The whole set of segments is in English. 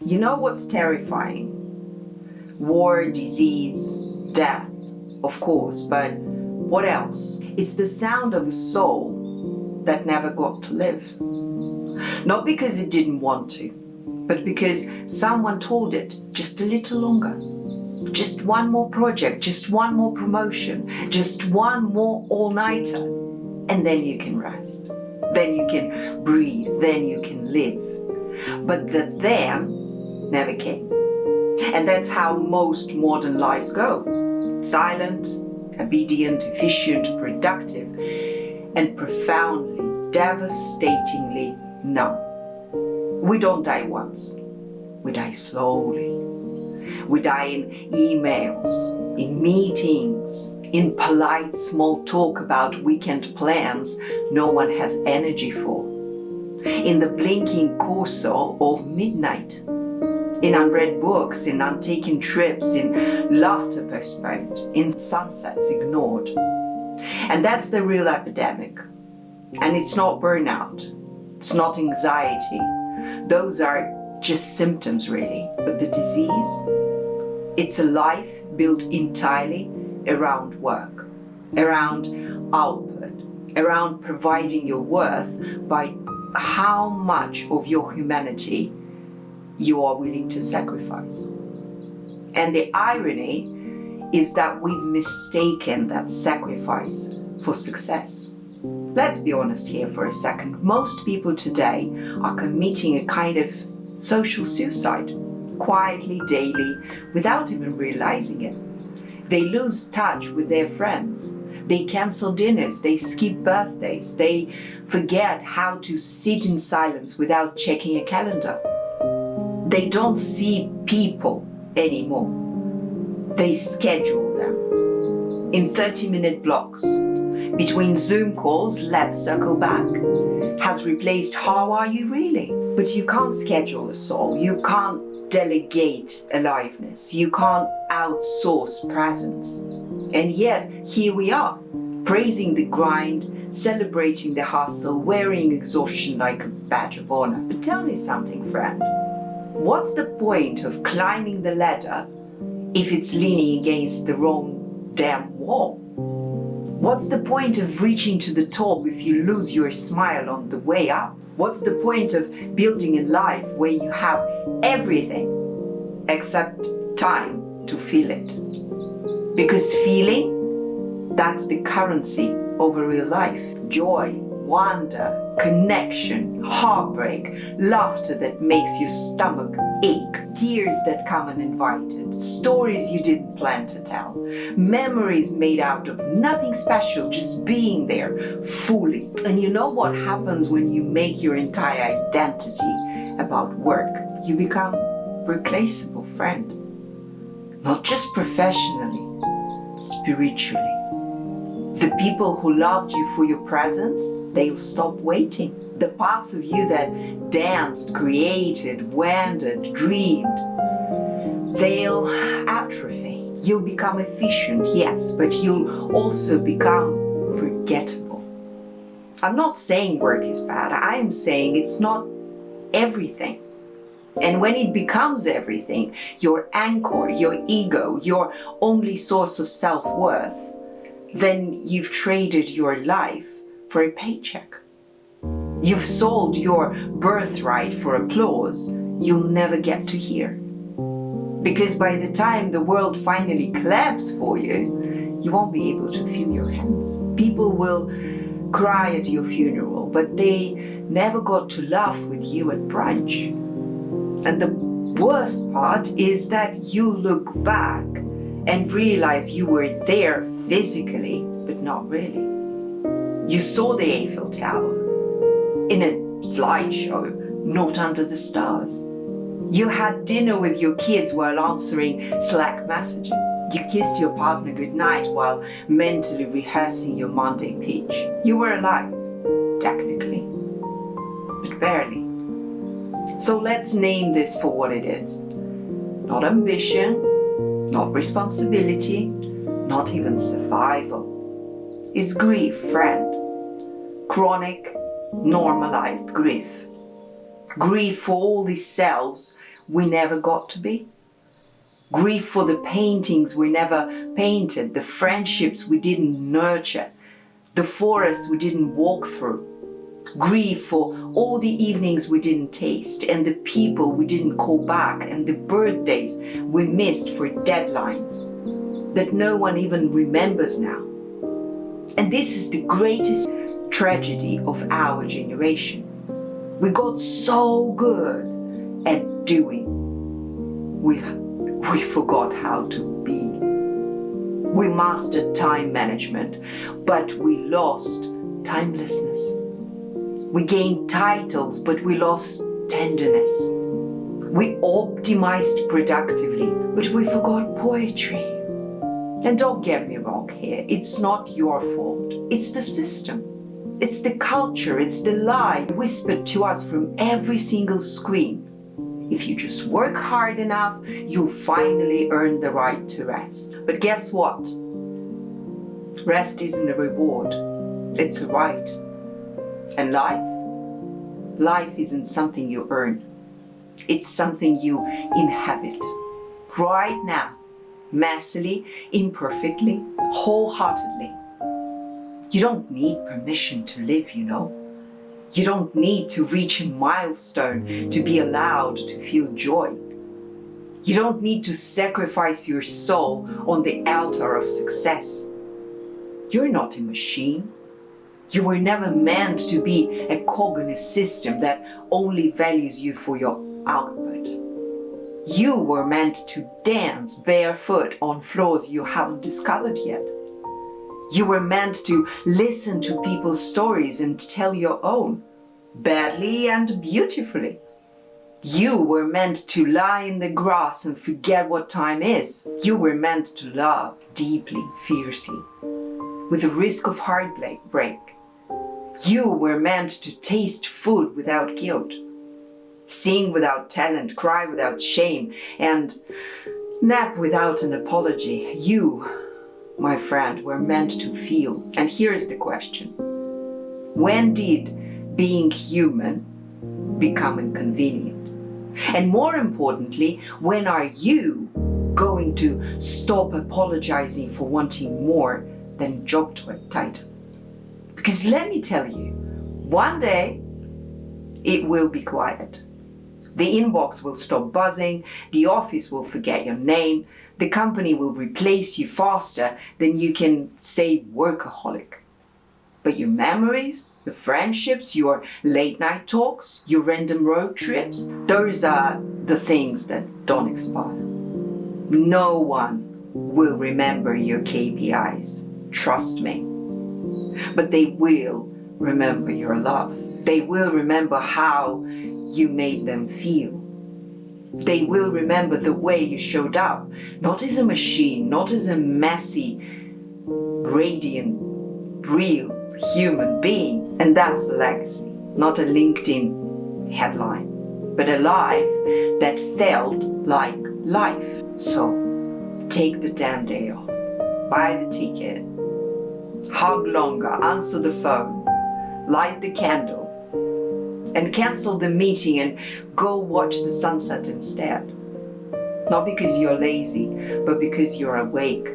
You know what's terrifying? War, disease, death, of course, but what else? It's the sound of a soul that never got to live. Not because it didn't want to, but because someone told it just a little longer. Just one more project, just one more promotion, just one more all-nighter, and then you can rest. Then you can breathe, then you can live. But the then never came. And that's how most modern lives go. Silent, obedient, efficient, productive, and profoundly, devastatingly numb. We don't die once. We die slowly. We die in emails, in meetings, in polite small talk about weekend plans no one has energy for, in the blinking corso of midnight, in unread books, in untaken trips, in laughter postponed, in sunsets ignored. And that's the real epidemic. And it's not burnout, it's not anxiety. Those are just symptoms really. But the disease, it's a life built entirely around work, around output, around providing your worth by how much of your humanity you are willing to sacrifice. And the irony is that we've mistaken that sacrifice for success. Let's be honest here for a second. Most people today are committing a kind of social suicide, quietly, daily, without even realizing it. They lose touch with their friends. They cancel dinners, they skip birthdays, they forget how to sit in silence without checking a calendar. They don't see people anymore. They schedule them in 30-minute blocks. Between Zoom calls, let's circle back, has replaced how are you really? But you can't schedule a soul. You can't delegate aliveness. You can't outsource presence. And yet, here we are, praising the grind, celebrating the hustle, wearing exhaustion like a badge of honor. But tell me something, friend. What's the point of climbing the ladder if it's leaning against the wrong damn wall? What's the point of reaching to the top if you lose your smile on the way up? What's the point of building a life where you have everything except time to feel it? Because feeling, that's the currency of a real life. Joy, wonder, connection, heartbreak, laughter that makes your stomach ache, tears that come uninvited, stories you didn't plan to tell, memories made out of nothing special, just being there fully. And you know what happens when you make your entire identity about work? You become replaceable, friend. Not just professionally, spiritually. The people who loved you for your presence, they'll stop waiting. The parts of you that danced, created, wandered, dreamed, they'll atrophy. You'll become efficient, yes, but you'll also become forgettable. I'm not saying work is bad. I am saying it's not everything. And when it becomes everything, your anchor, your ego, your only source of self-worth, then you've traded your life for a paycheck. You've sold your birthright for applause you'll never get to hear. Because by the time the world finally claps for you, you won't be able to feel your hands. People will cry at your funeral, but they never got to laugh with you at brunch. And the worst part is that you look back and realize you were there physically, but not really. You saw the Eiffel Tower in a slideshow, not under the stars. You had dinner with your kids while answering Slack messages. You kissed your partner goodnight while mentally rehearsing your Monday pitch. You were alive, technically, but barely. So let's name this for what it is. Not ambition, not responsibility, not even survival. It's grief, friend. Chronic, normalized grief. Grief for all these selves we never got to be. Grief for the paintings we never painted, the friendships we didn't nurture, the forests we didn't walk through. Grief for all the evenings we didn't taste, and the people we didn't call back, and the birthdays we missed for deadlines that no one even remembers now. And this is the greatest tragedy of our generation. We got so good at doing. We forgot how to be. We mastered time management, but we lost timelessness. We gained titles, but we lost tenderness. We optimized productively, but we forgot poetry. And don't get me wrong here, it's not your fault. It's the system. It's the culture, it's the lie whispered to us from every single screen. If you just work hard enough, you'll finally earn the right to rest. But guess what? Rest isn't a reward, it's a right. And life isn't something you earn. It's something you inhabit. Right now, messily, imperfectly, wholeheartedly. You don't need permission to live, you know. You don't need to reach a milestone to be allowed to feel joy. You don't need to sacrifice your soul on the altar of success. You're not a machine. You were never meant to be a cog in a system that only values you for your output. You were meant to dance barefoot on floors you haven't discovered yet. You were meant to listen to people's stories and tell your own, badly and beautifully. You were meant to lie in the grass and forget what time is. You were meant to love deeply, fiercely, with the risk of heartbreak. You were meant to taste food without guilt, sing without talent, cry without shame, and nap without an apology. You, my friend, were meant to feel. And here is the question. When did being human become inconvenient? And more importantly, when are you going to stop apologizing for wanting more than job title? Because let me tell you, one day it will be quiet. The inbox will stop buzzing, the office will forget your name, the company will replace you faster than you can say workaholic. But your memories, your friendships, your late night talks, your random road trips, those are the things that don't expire. No one will remember your KPIs, trust me. But they will remember your love. They will remember how you made them feel. They will remember the way you showed up, not as a machine, not as a messy, radiant, real human being. And that's the legacy, not a LinkedIn headline, but a life that felt like life. So take the damn day off, buy the ticket, hug longer, answer the phone, light the candle, and cancel the meeting and go watch the sunset instead. Not because you're lazy, but because you're awake.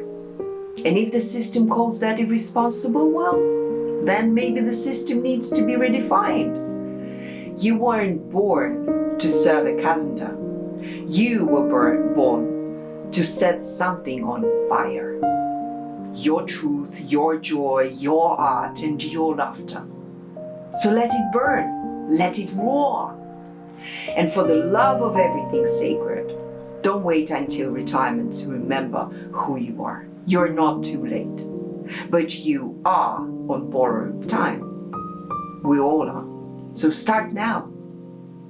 And if the system calls that irresponsible, well, then maybe the system needs to be redefined. You weren't born to serve a calendar. You were born to set something on fire. Your truth, your joy, your art, and your laughter. So let it burn. Let it roar. And for the love of everything sacred, don't wait until retirement to remember who you are. You're not too late, but you are on borrowed time. We all are. So start now.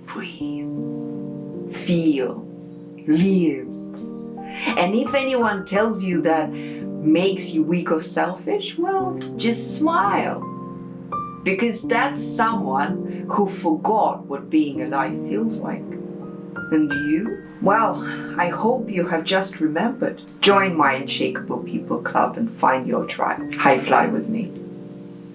Breathe, feel, live. And if anyone tells you that makes you weak or selfish, well, just smile. Because that's someone who forgot what being alive feels like. And you? Well, I hope you have just remembered. Join my Unshakeable People Club and find your tribe. High fly with me.